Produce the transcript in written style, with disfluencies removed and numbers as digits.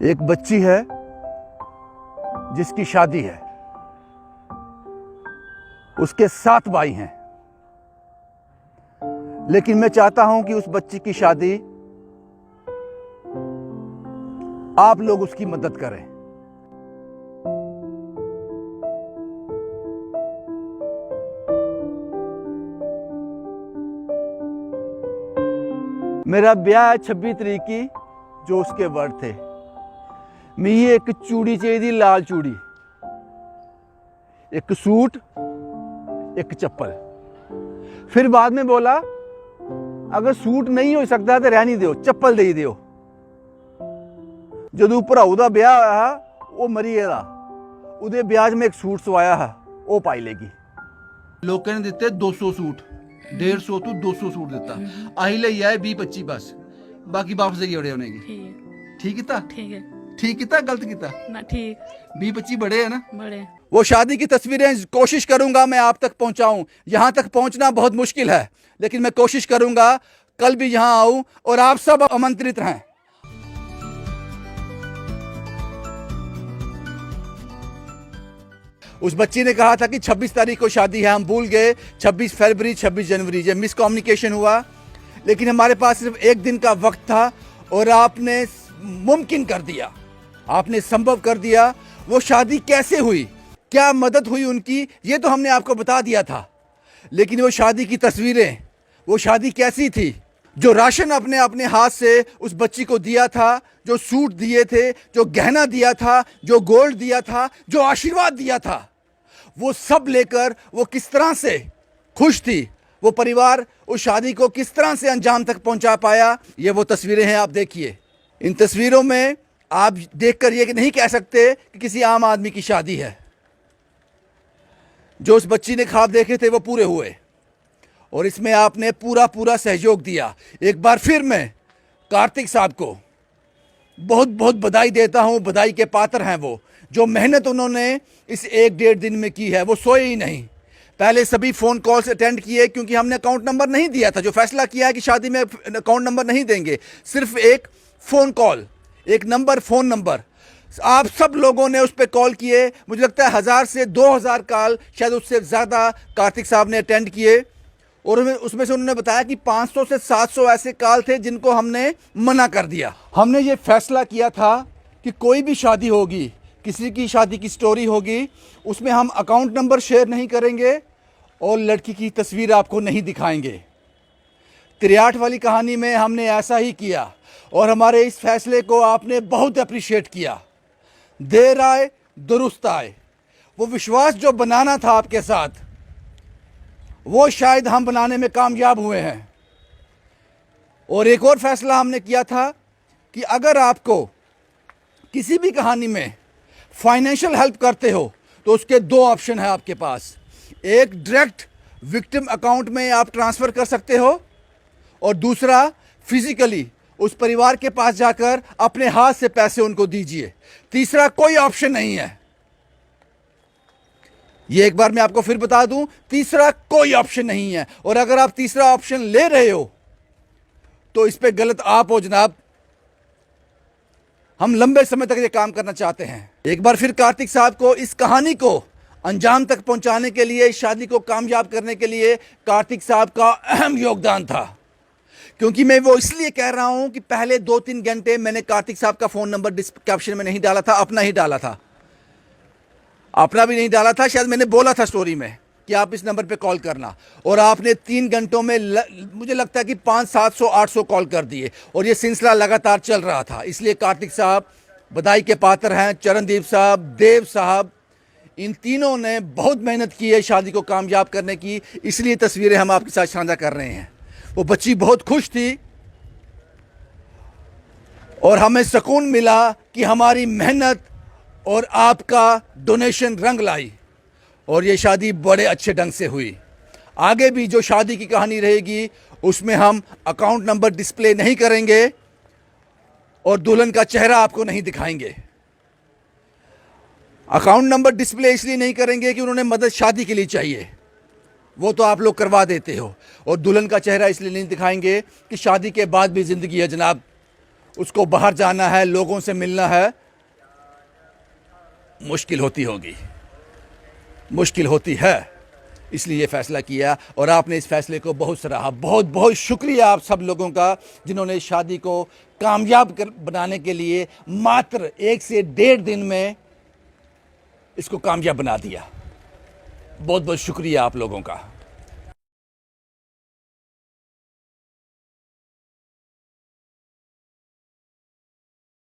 एक बच्ची है जिसकी शादी है। उसके 7 भाई हैं, लेकिन मैं चाहता हूं कि उस बच्ची की शादी आप लोग उसकी मदद करें। मेरा ब्याह है 26 तारीख की, जो उसके वर्ड थे। मिगी एक चूड़ी चाहिए, लाल चूड़ी, एक सूट, एक चप्पल। फिर बाद में बोला अगर सूट नहीं हो सकता तो रहनी दियो, चप्पल दे दियो। जो भराऊ का ब्याह है वो मरी गया, उदे ब्याज में एक सूट सवाया है, वो पाई लेगी। लोगों ने दिते 200 सूट, 150 तो 200 सूट दिता। अही ले आए 20-25 बस, बाकी वापस दे अड़े होने की। ठीक किता? ठीक है। ठीक किता गलत किता ना? ठीक। 20-25 बड़े है ना? बड़े। वो शादी की तस्वीरें कोशिश करूंगा मैं आप तक पहुंचाऊं। यहां तक पहुंचना बहुत मुश्किल है, लेकिन मैं कोशिश करूंगा कल भी यहां आऊं और आप सब आमंत्रित रहें। उस बच्ची ने कहा था कि 26 तारीख को शादी है, हम भूल गए 26 फरवरी 26 जनवरी, ये मिसकम्युनिकेशन हुआ। लेकिन हमारे पास सिर्फ एक दिन का वक्त था और आपने मुमकिन कर दिया, आपने संभव कर दिया। वो शादी कैसे हुई, क्या मदद हुई उनकी, ये तो हमने आपको बता दिया था। लेकिन वो शादी की तस्वीरें, वो शादी कैसी थी, जो राशन अपने अपने हाथ से उस बच्ची को दिया था, जो सूट दिए थे, जो गहना दिया था, जो गोल्ड दिया था, जो आशीर्वाद दिया था, वो सब लेकर वो किस तरह से खुश थी। वो परिवार उस शादी को किस तरह से अंजाम तक पहुंचा पाया, ये वो तस्वीरें हैं, आप देखिए। इन तस्वीरों में आप देखकर ये नहीं कह सकते कि किसी आम आदमी की शादी है। जो उस बच्ची ने ख्वाब देखे थे वो पूरे हुए, और इसमें आपने पूरा पूरा सहयोग दिया। एक बार फिर मैं कार्तिक साहब को बहुत बहुत बधाई देता हूं। बधाई के पात्र हैं वो, जो मेहनत उन्होंने इस 1-1.5 दिन में की है। वो सोए ही नहीं, पहले सभी फ़ोन कॉल्स अटेंड किए, क्योंकि हमने अकाउंट नंबर नहीं दिया था। जो फैसला किया है कि शादी में अकाउंट नंबर नहीं देंगे, सिर्फ एक फ़ोन कॉल, एक नंबर, फ़ोन नंबर। आप सब लोगों ने उस पर कॉल किए। मुझे लगता है 1000 से 2000 कॉल, शायद उससे ज़्यादा कार्तिक साहब ने अटेंड किए। और उसमें से उन्होंने बताया कि 500 से 700 ऐसे कॉल थे जिनको हमने मना कर दिया। हमने ये फैसला किया था कि कोई भी शादी होगी, किसी की शादी की स्टोरी होगी, उसमें हम अकाउंट नंबर शेयर नहीं करेंगे और लड़की की तस्वीर आपको नहीं दिखाएंगे। 63 वाली कहानी में हमने ऐसा ही किया, और हमारे इस फैसले को आपने बहुत अप्रिशिएट किया। देर आए दुरुस्त आए। वो विश्वास जो बनाना था आपके साथ, वो शायद हम बनाने में कामयाब हुए हैं। और एक और फैसला हमने किया था कि अगर आपको किसी भी कहानी में फाइनेंशियल हेल्प करते हो तो उसके 2 ऑप्शन है आपके पास। एक, डायरेक्ट विक्टिम अकाउंट में आप ट्रांसफ़र कर सकते हो, और दूसरा, फिजिकली उस परिवार के पास जाकर अपने हाथ से पैसे उनको दीजिए। तीसरा कोई ऑप्शन नहीं है। ये एक बार मैं आपको फिर बता दूं, तीसरा कोई ऑप्शन नहीं है। और अगर आप तीसरा ऑप्शन ले रहे हो तो इस पे गलत आप हो जनाब। हम लंबे समय तक ये काम करना चाहते हैं। एक बार फिर कार्तिक साहब को इस कहानी को अंजाम तक पहुंचाने के लिए, इस शादी को कामयाब करने के लिए कार्तिक साहब का अहम योगदान था। क्योंकि मैं वो इसलिए कह रहा हूं कि पहले 2-3 घंटे मैंने कार्तिक साहब का फ़ोन नंबर कैप्शन में नहीं डाला था, अपना ही डाला था। अपना भी नहीं डाला था, शायद मैंने बोला था स्टोरी में कि आप इस नंबर पे कॉल करना, और आपने 3 घंटों में मुझे लगता है कि 500-700-800 कॉल कर दिए, और ये सिलसिला लगातार चल रहा था। इसलिए कार्तिक साहब बधाई के पात्र हैं। चरणदीप साहब, देव साहब, इन तीनों ने बहुत मेहनत की है शादी को कामयाब करने की। इसलिए तस्वीरें हम आपके साथ साझा कर रहे हैं। वो बच्ची बहुत खुश थी, और हमें सुकून मिला कि हमारी मेहनत और आपका डोनेशन रंग लाई, और ये शादी बड़े अच्छे ढंग से हुई। आगे भी जो शादी की कहानी रहेगी उसमें हम अकाउंट नंबर डिस्प्ले नहीं करेंगे और दुल्हन का चेहरा आपको नहीं दिखाएंगे। अकाउंट नंबर डिस्प्ले इसलिए नहीं करेंगे कि उन्होंने मदद शादी के लिए चाहिए, वो तो आप लोग करवा देते हो। और दुल्हन का चेहरा इसलिए नहीं दिखाएंगे कि शादी के बाद भी ज़िंदगी है जनाब, उसको बाहर जाना है, लोगों से मिलना है, मुश्किल होती है। इसलिए ये फ़ैसला किया और आपने इस फ़ैसले को बहुत सराहा। बहुत बहुत शुक्रिया आप सब लोगों का जिन्होंने इस शादी को कामयाब बनाने के लिए मात्र 1 से 1.5 दिन में इसको कामयाब बना दिया। बहुत बहुत शुक्रिया आप लोगों का।